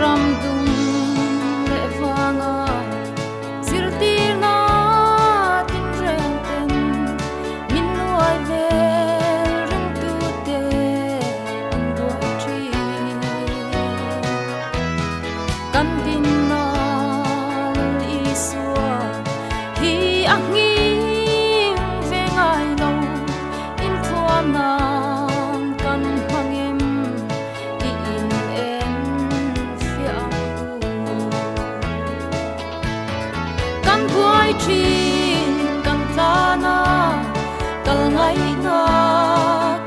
ram dung le vanga zirti na tin reng ten min nuai ve ring tu te an boi tri kan din na li suwa hi angi ve ngai lo in thua na kan hangem in en fiang kan buai tri kan tlana kal ngai na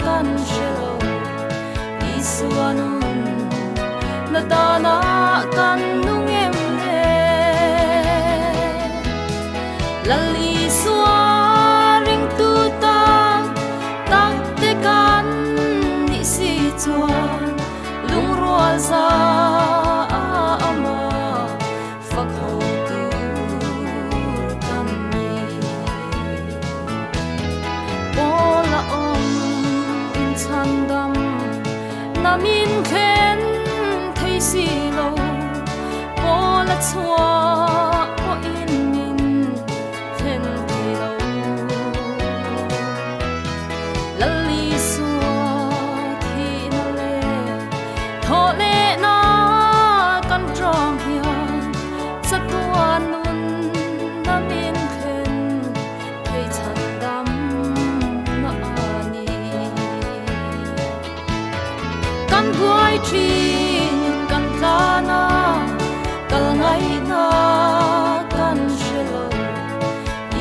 kan shelo isuanun na dana kan nungem ne lali suwa ring tu ta tak te kan ni si chuan lung rual za ama fak ho tu kan ni bola om in chan dam namin khen thei si lo bola chua o in min khen thei lo lali suwa thi na le tho le na kan trom hian chatuan nun namin khen thei chan dam na ani kan buai tri kan tlana kal ngai na kan shelo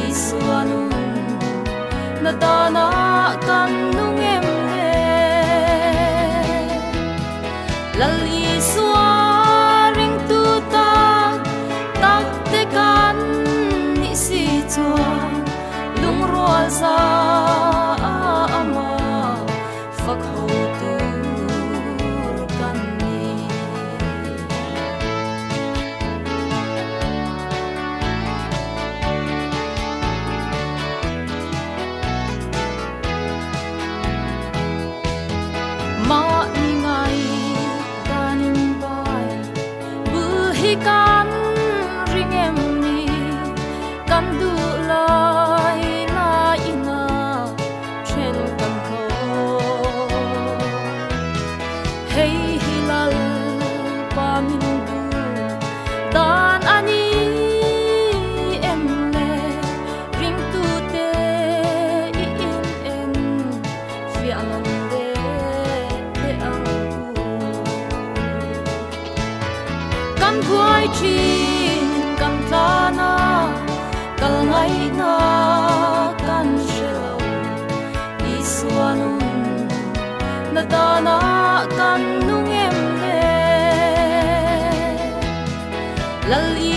isuanun na dana kan nungem ne lali suwa ring tu ta tak te kan ni si chuan lung rual za ama fak ho tu kan ni ma ni ngai danin bai bu hi kan ring em ni kan du lai la ina chen kan ko hey hilal pa min bu dan ani em le ring tu te i in en fi anan de te ang kan buai tri kan tlana kal ngai na kan shelo isuanun na dana kan nungem ne lali